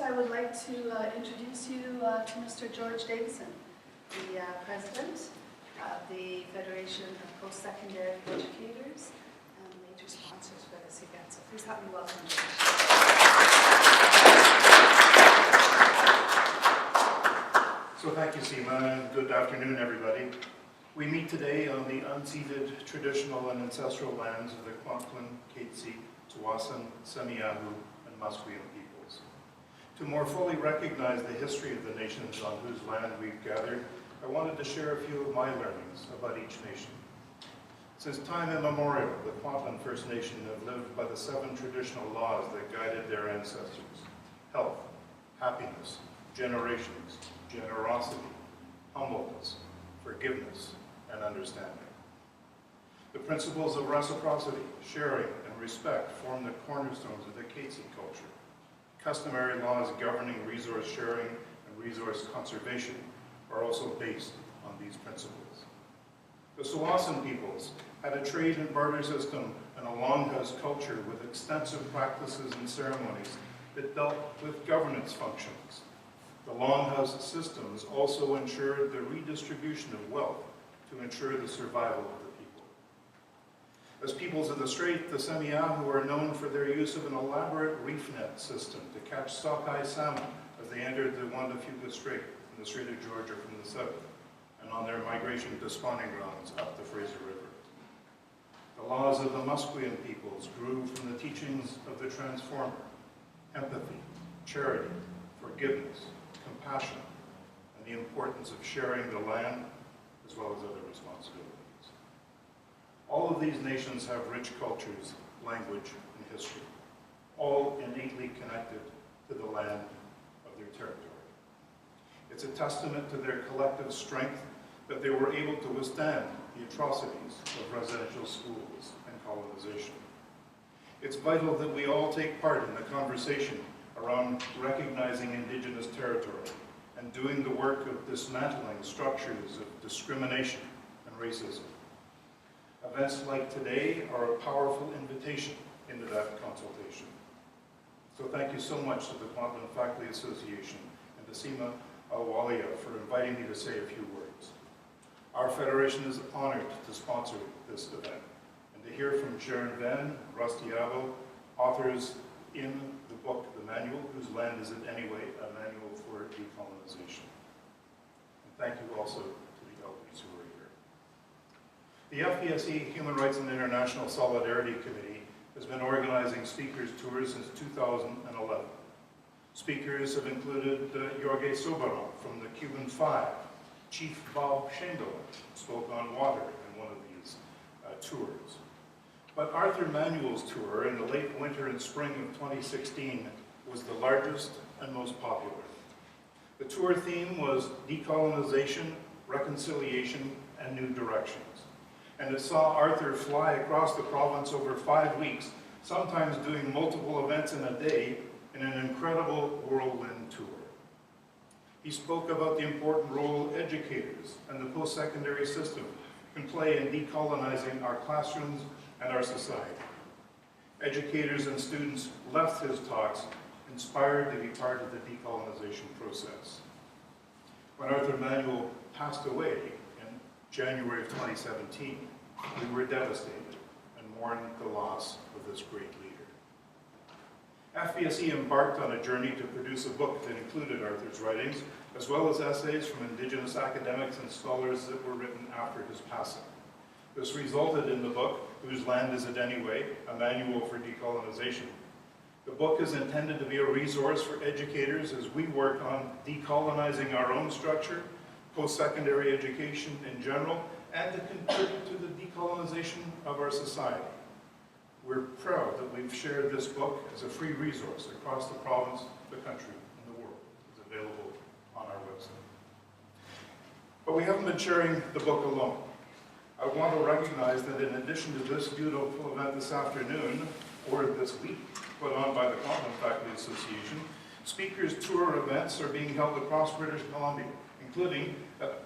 I would like to introduce you to Mr. George Davison, the President of the Federation of Post-Secondary Educators and major sponsors for this event. So please help me welcome George. So thank you, Seema, and good afternoon, everybody. We meet today on the unceded traditional and ancestral lands of the Kwantlen, Katzie, Tsawwassen, Nehiyaw, and Musqueam peoples. To more fully recognize the history of the nations on whose land we've gathered, I wanted to share a few of my learnings about each nation. Since time immemorial, the Kwantlen First Nation have lived by the 7 traditional laws that guided their ancestors: health, happiness, generations, generosity, humbleness, forgiveness, and understanding. The principles of reciprocity, sharing, and respect form the cornerstones of the Katzie culture. Customary laws governing resource sharing and resource conservation are also based on these principles. The Tsawwassen peoples had a trade and barter system and a longhouse culture with extensive practices and ceremonies that dealt with governance functions. The longhouse systems also ensured the redistribution of wealth to ensure the survival of the people. As peoples of the Strait, the Nehiyaw are known for their use of an elaborate reef net system to catch sockeye salmon as they entered the Juan de Fuca Strait in the Strait of Georgia from the south, and on their migration to spawning grounds up the Fraser River. The laws of the Musqueam peoples grew from the teachings of the Transformer: empathy, charity, forgiveness, compassion, and the importance of sharing the land as well as other responsibilities. All of these nations have rich cultures, language, and history, all innately connected to the land of their territory. It's a testament to their collective strength that they were able to withstand the atrocities of residential schools and colonization. It's vital that we all take part in the conversation around recognizing Indigenous territory and doing the work of dismantling structures of discrimination and racism. Events like today are a powerful invitation into that consultation. So thank you so much to the Kwantlen Faculty Association and to Seema Ahluwalia for inviting me to say a few words. Our Federation is honored to sponsor this event and to hear from Sharon Venne and Russ Diabo, authors in the book, The Manual, Whose Land Is It Anyway? A Manual for Decolonization. And thank you also to the elders who are here. The FPSE Human Rights and International Solidarity Committee has been organizing speakers tours since 2011. Speakers have included Jorge Soberon from the Cuban Five. Chief Bob Chamberlain spoke on water in one of these tours. But Arthur Manuel's tour in the late winter and spring of 2016 was the largest and most popular. The tour theme was decolonization, reconciliation, and new directions. And it saw Arthur fly across the province over 5 weeks, sometimes doing multiple events in a day in an incredible whirlwind tour. He spoke about the important role educators and the post-secondary system can play in decolonizing our classrooms and our society. Educators and students left his talks inspired to be part of the decolonization process. When Arthur Manuel passed away in January of 2017, we were devastated and mourned the loss of this great leader. FPSE embarked on a journey to produce a book that included Arthur's writings, as well as essays from Indigenous academics and scholars that were written after his passing. This resulted in the book, Whose Land Is It Anyway? A Manual for Decolonization. The book is intended to be a resource for educators as we work on decolonizing our own structure, post-secondary education in general, and to contribute to the decolonization of our society. We're proud that we've shared this book as a free resource across the province, the country, and the world. It's available on our website. But we haven't been sharing the book alone. I want to recognize that in addition to this beautiful event this afternoon, or this week, put on by the Kwantlen Faculty Association, speakers tour events are being held across British Columbia, including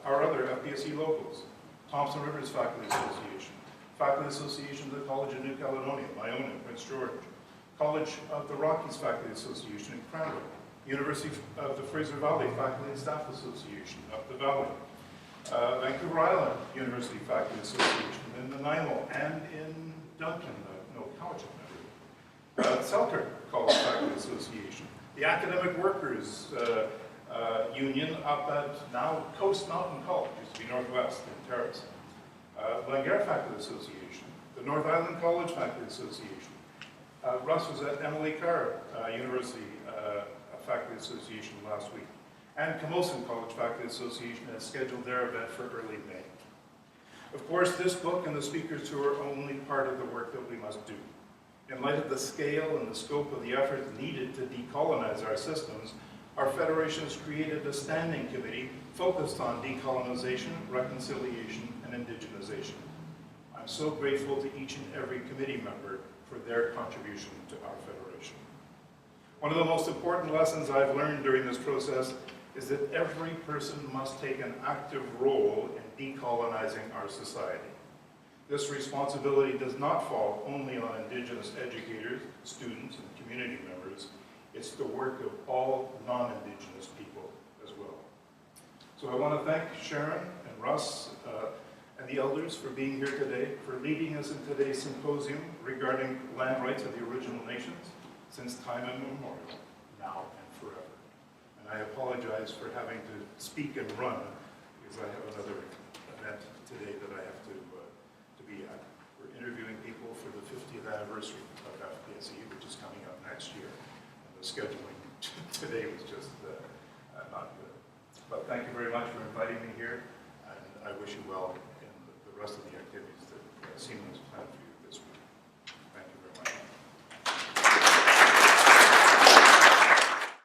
our other FPSE locals, Thompson Rivers Faculty Association, Faculty Association of the College of New Caledonia, my own in Prince George, College of the Rockies Faculty Association in Cranbrook, University of the Fraser Valley Faculty and Staff Association up the valley, Vancouver Island University Faculty Association in Nanaimo and in Duncan, Selkirk College Faculty Association, the Academic Workers Union up at now Coast Mountain College, used to be Northwest in Terrace, Langara Faculty Association, the North Island College Faculty Association. Russ was at Emily Carr University Faculty Association last week, and Camosun College Faculty Association has scheduled their event for early May. Of course, this book and the speakers tour are only part of the work that we must do. In light of the scale and the scope of the efforts needed to decolonize our systems, our Federation has created a standing committee focused on decolonization, reconciliation, and indigenization. I'm so grateful to each and every committee member for their contribution to our Federation. One of the most important lessons I've learned during this process is that every person must take an active role in decolonizing our society. This responsibility does not fall only on Indigenous educators, students, and community members. It's the work of all non-Indigenous people as well. So I want to thank Sharon and Russ and the elders for being here today, for leading us in today's symposium regarding land rights of the original nations since time immemorial, now and forever. And I apologize for having to speak and run because I have another event today that I have to be at. We're interviewing people for the 50th anniversary of FPSE, which is coming up next year. And the scheduling today was just not good. But thank you very much for inviting me here, and I wish you well in the rest of the activities that Seema has planned for you.